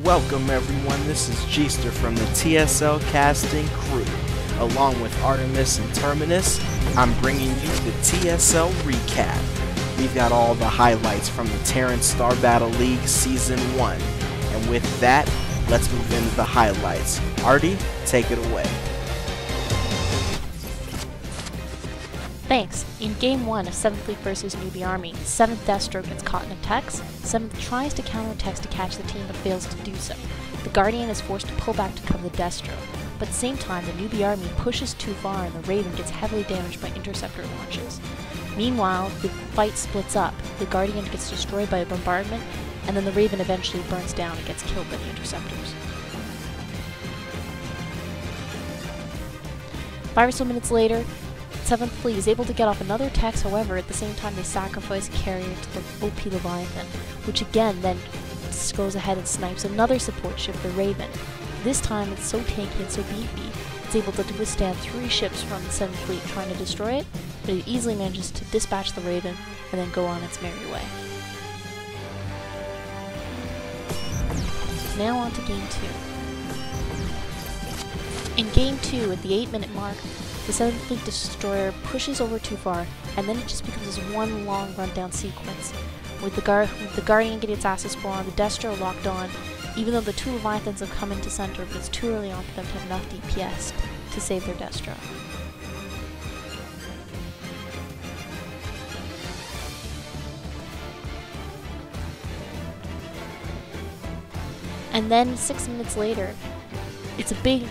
Welcome everyone, this is gster from the TSL casting crew. Along with Artemis and Terminus, I'm bringing you the TSL Recap. We've got all the highlights from the Terran Star Battle League Season 1. And with that, let's move into the highlights. Artie, take it away. Thanks. In Game 1 of 7th Fleet vs. Newbie Army, 7th Deathstroke gets caught in a tex, 7th tries to counter-tex to catch the team but fails to do so. The Guardian is forced to pull back to cover the Deathstroke, but at the same time the Newbie Army pushes too far and the Raven gets heavily damaged by interceptor launches. Meanwhile, the fight splits up, the Guardian gets destroyed by a bombardment, and then the Raven eventually burns down and gets killed by the interceptors. 5 or so minutes later, 7th Fleet is able to get off another tex, however, at the same time they sacrifice a carrier to the OP Leviathan, which again then goes ahead and snipes another support ship, the Raven. This time it's so tanky and so beefy, it's able to withstand 3 ships from the 7th Fleet trying to destroy it, but it easily manages to dispatch the Raven and then go on its merry way. Now on to Game 2. In Game 2, at the 8-minute mark, the 7th Fleet destroyer pushes over too far, and then it just becomes this one long rundown sequence, with the Guardian getting its asses spawned, the Destro locked on, even though the 2 Leviathans have come into center, but it's too early on for them to have enough DPS to save their Destro. And then 6 minutes later, it's a big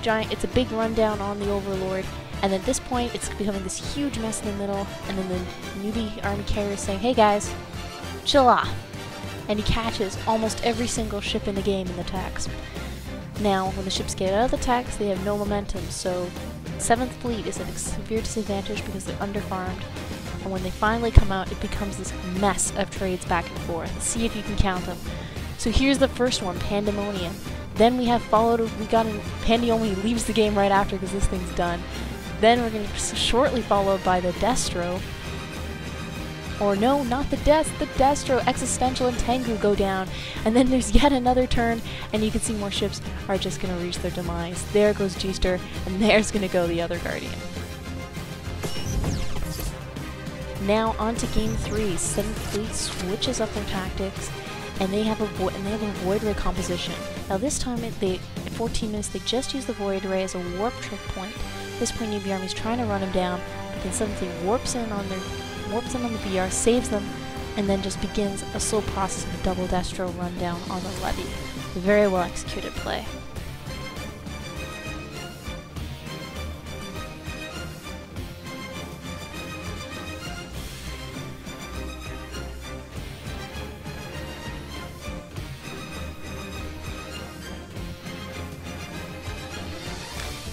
rundown on the Overlord. And at this point, it's becoming this huge mess in the middle, and then the Newbie Army carrier is saying, "Hey guys, chill off." And he catches almost every single ship in the game in the tex. Now, when the ships get out of the tex, they have no momentum, so 7th Fleet is at a severe disadvantage because they're underfarmed. And when they finally come out, it becomes this mess of trades back and forth. See if you can count them. So here's the first one, Pandemonium. Then Pandemonium leaves the game right after because this thing's done. Then we're going to shortly followed by the Destro. Or no, not the Destro, Existential and Tengu go down. And then there's yet another turn, and you can see more ships are just going to reach their demise. There goes gster, and there's going to go the other Guardian. Now on to Game 3. 7th Fleet switches up their tactics, and they have a Void Ray composition. Now this time, at 14 minutes, they just use the Void Ray as a warp trick point. At this point, Newbie Army's trying to run them down, but then 7th Fleet warps in on the BR, saves them, and then just begins a slow process of a double Destro rundown on the levy. Very well executed play.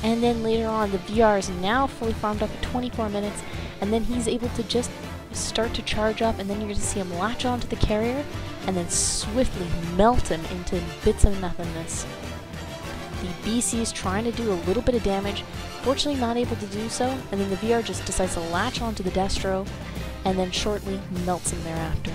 And then later on, the VR is now fully farmed up at 24 minutes, and then he's able to just start to charge up, and then you're going to see him latch onto the carrier, and then swiftly melt him into bits of nothingness. The BC is trying to do a little bit of damage, fortunately not able to do so, and then the VR just decides to latch onto the Destro, and then shortly melts him thereafter.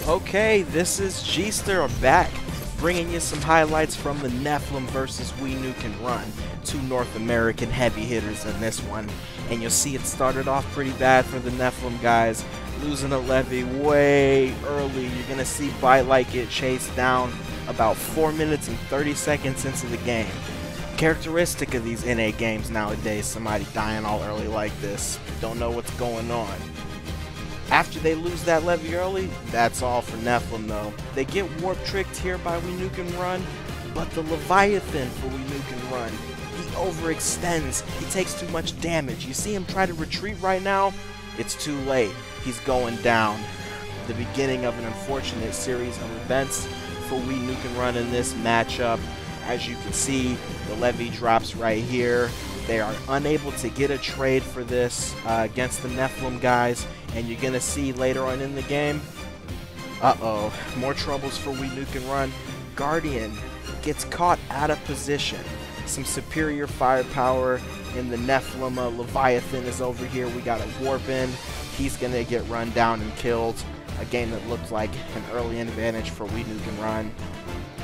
Okay, this is gster back, bringing you some highlights from the Nephilim vs. Nuke and Run, 2 North American heavy hitters in this one. And you'll see it started off pretty bad for the Nephilim guys, losing a levy way early. You're going to see Bylight get chased down about 4 minutes and 30 seconds into the game. Characteristic of these NA games nowadays, somebody dying all early like this. Don't know what's going on. After they lose that levy early, that's all for Nephilim though. They get warp tricked here by Nuke and Run, but the Leviathan for Nuke and Run, he overextends, he takes too much damage. You see him try to retreat right now, it's too late, he's going down. The beginning of an unfortunate series of events for Nuke and Run in this matchup. As you can see, the levy drops right here. They are unable to get a trade for this against the Nephilim guys, and you're going to see later on in the game, more troubles for Nuke and Run. Guardian gets caught out of position. Some superior firepower in the Nephilim. Leviathan is over here. We got a warp in. He's going to get run down and killed. A game that looked like an early advantage for We Nuke and Run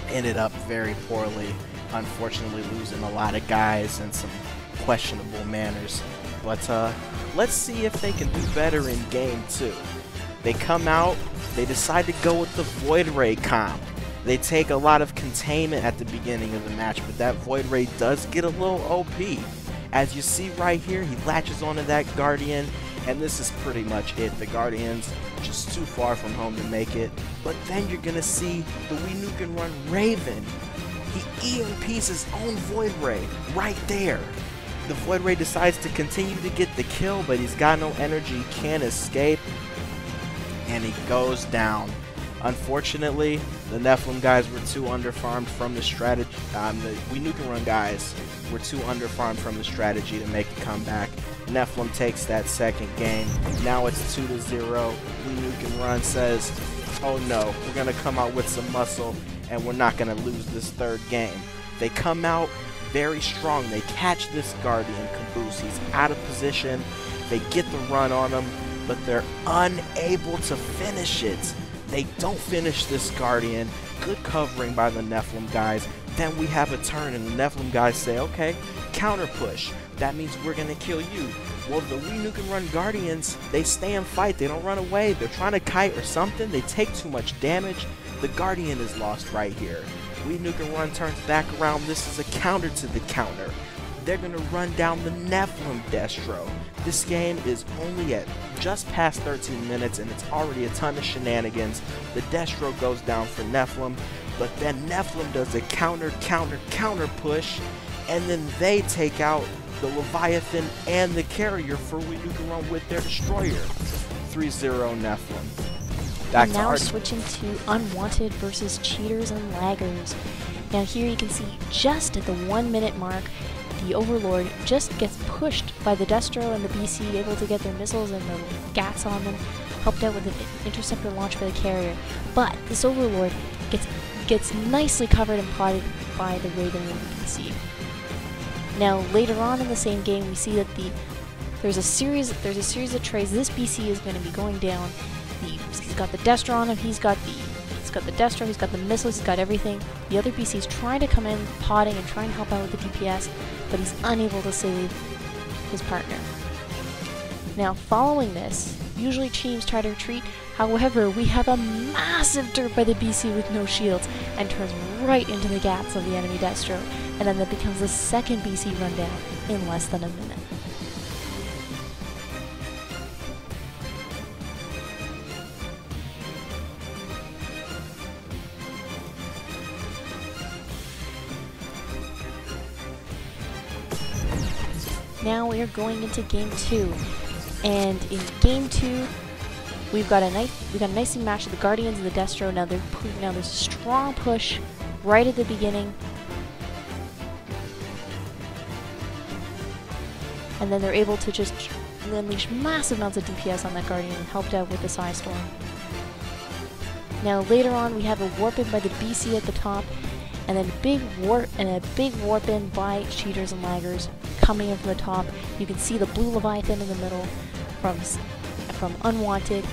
ended up very poorly, unfortunately losing a lot of guys and some questionable manners. But let's see if they can do better in game 2. They come out, they decide to go with the Void Ray comp. They take a lot of containment at the beginning of the match, but that Void Ray does get a little OP. As you see right here, he latches onto that Guardian, and this is pretty much it. The Guardian's just too far from home to make it. But then you're gonna see the We Nuke and Run Raven. He EMPs his own Void Ray right there. The Void Ray decides to continue to get the kill, but he's got no energy, can't escape, and he goes down. Unfortunately, the Nephilim guys were too underfarmed from the strategy. The We Nuke and Run guys were too underfarmed from the strategy to make a comeback. Nephilim takes that second game. Now it's 2-0. We Nuke and Run says, "Oh no, we're gonna come out with some muscle, and we're not gonna lose this third game." They come out very strong. They catch this Guardian Caboose. He's out of position. They get the run on him, but they're unable to finish it. They don't finish this Guardian. Good covering by the Nephilim guys. Then we have a turn, and the Nephilim guys say, "Okay, counter push. That means we're gonna kill you." Well, the We Nuke and Run Guardians, they stay and fight. They don't run away. They're trying to kite or something. They take too much damage. The Guardian is lost right here. We Nuke and Run turns back around. This is a counter to the counter. They're gonna run down the Nephilim Destro. This game is only at just past 13 minutes, and it's already a ton of shenanigans. The Destro goes down for Nephilim, but then Nephilim does a counter push, and then they take out the Leviathan and the carrier for We Nuke and Run with their destroyer. 3-0 Nephilim. Back and to now switching to Unwanted versus Cheaters and Laggers. Now here you can see just at the 1 minute mark, the Overlord just gets pushed by the Destro and the BC, able to get their missiles and the GATs on them, helped out with an interceptor launch by the carrier. But this Overlord gets nicely covered and prodded by the Raven, as you can see. Now later on in the same game, we see that there's a series of trades. This BC is going to be going down. He's got the Destro on him. He's got the Destro. He's got the missiles. He's got everything. The other BC's trying to come in, potting and trying to help out with the DPS, but he's unable to save his partner. Now, following this, usually teams try to retreat. However, we have a massive derp by the BC with no shields and turns right into the GATs of the enemy Destro, and then that becomes the second BC rundown in less than a minute. Now we are going into game 2, and in game 2, we've got a nice match of the Guardians and the Destro. Now there's a strong push right at the beginning, and then they're able to just unleash massive amounts of DPS on that Guardian and helped out with the Psy Storm. Now later on, we have a warp in by the BC at the top, and then a big warp in by Cheaters and Laggers coming in from the top. You can see the blue Leviathan in the middle from Unwanted,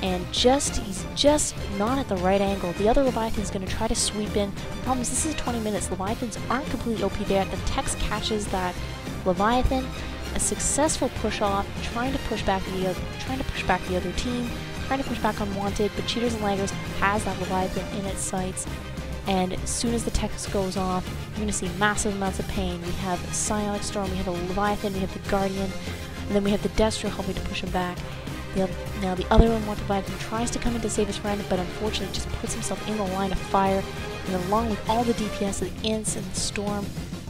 and he's just not at the right angle. The other Leviathan's going to try to sweep in. The problem is this is 20 minutes. Leviathans aren't completely OP there. The Tex catches that Leviathan. A successful push off, trying to push back the other team, trying to push back Unwanted, but Cheaters and Laggers has that Leviathan in its sights. And as soon as the Tex goes off, you're going to see massive amounts of pain. We have a Psionic Storm, we have a Leviathan, we have the Guardian, and then we have the Destro helping to push him back. Now the other Unwanted Leviathan tries to come in to save his friend, but unfortunately just puts himself in the line of fire. And then along with all the DPS, the Ints and the Storm,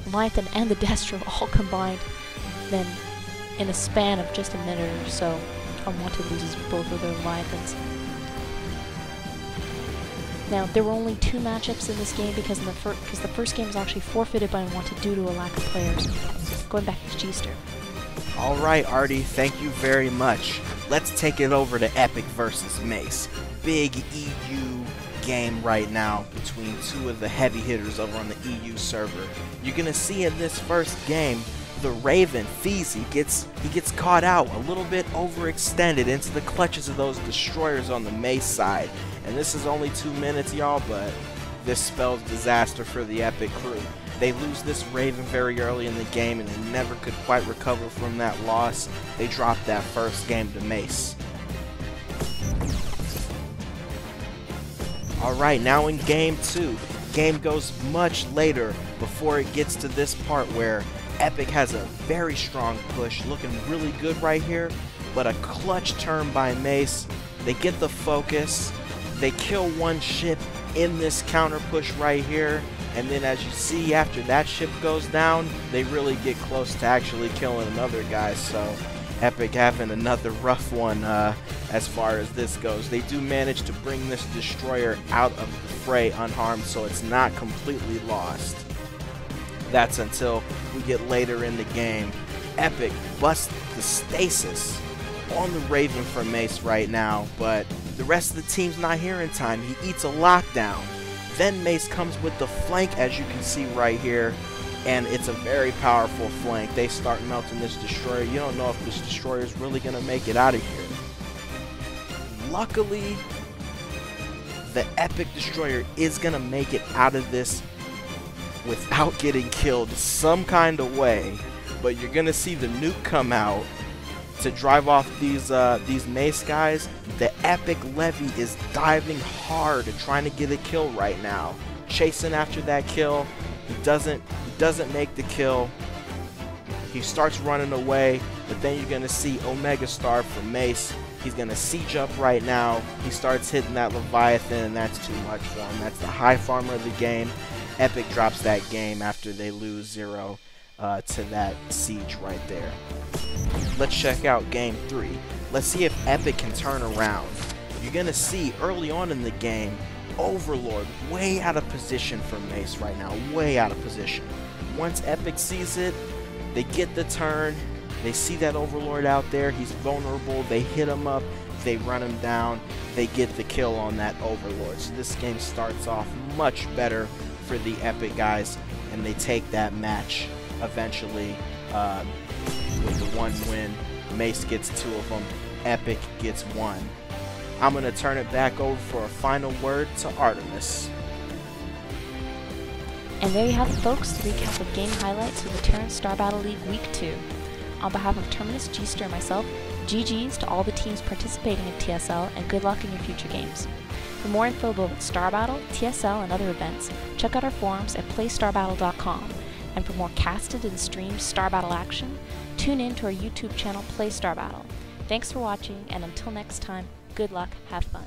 Leviathan and the Destro all combined, then in a span of just a minute or so, Unwanted loses both of their Leviathans. Now, there were only 2 matchups in this game because the first game was actually forfeited by Unwanted due to a lack of players. Going back to gster. Alright, Artie, thank you very much. Let's take it over to Epic versus Mace. Big EU game right now between 2 of the heavy hitters over on the EU server. You're going to see in this first game, the Raven, Feezy, he gets caught out, a little bit overextended into the clutches of those destroyers on the Mace side. And this is only 2 minutes, y'all, but this spells disaster for the Epic crew. They lose this Raven very early in the game, and they never could quite recover from that loss. They dropped that first game to Mace. Alright, now in game 2. Game goes much later before it gets to this part where Epic has a very strong push, looking really good right here, but a clutch turn by Mace. They get the focus, they kill one ship in this counter push right here, and then as you see, after that ship goes down, they really get close to actually killing another guy. So Epic having another rough one as far as this goes. They do manage to bring this destroyer out of the fray unharmed, so it's not completely lost. That's until we get later in the game. Epic busts the stasis on the Raven for Mace right now, but the rest of the team's not here in time. He eats a lockdown. Then Mace comes with the flank, as you can see right here, and it's a very powerful flank. They start melting this destroyer. You don't know if this destroyer is really going to make it out of here. Luckily, the Epic destroyer is going to make it out of this without getting killed some kind of way, but you're going to see the nuke come out to drive off these Mace guys. The Epic Levy is diving hard and trying to get a kill right now, chasing after that kill. He doesn't make the kill. He starts running away, but then you're gonna see Omega Star from Mace. He's gonna siege up right now. He starts hitting that Leviathan, and that's too much for him. That's the high farmer of the game. Epic drops that game after they lose 0 to that siege right there. Let's check out game 3. Let's see if Epic can turn around. You're gonna see early on in the game, Overlord way out of position for Mace right now, way out of position. Once Epic sees it, they get the turn, they see that Overlord out there, he's vulnerable, they hit him up, they run him down, they get the kill on that Overlord. So this game starts off much better for the Epic guys, and they take that match eventually with the 1 win. Mace gets 2 of them, Epic gets 1. I'm going to turn it back over for a final word to Artemis. And there you have it, folks, the recap of game highlights for the Terran Star Battle League Week 2. On behalf of Terminus, gster, and myself, GG's to all the teams participating in TSL, and good luck in your future games. For more info about Star Battle, TSL, and other events, check out our forums at playstarbattle.com. And for more casted and streamed Star Battle action, tune in to our YouTube channel, Play Star Battle. Thanks for watching, and until next time, good luck, have fun.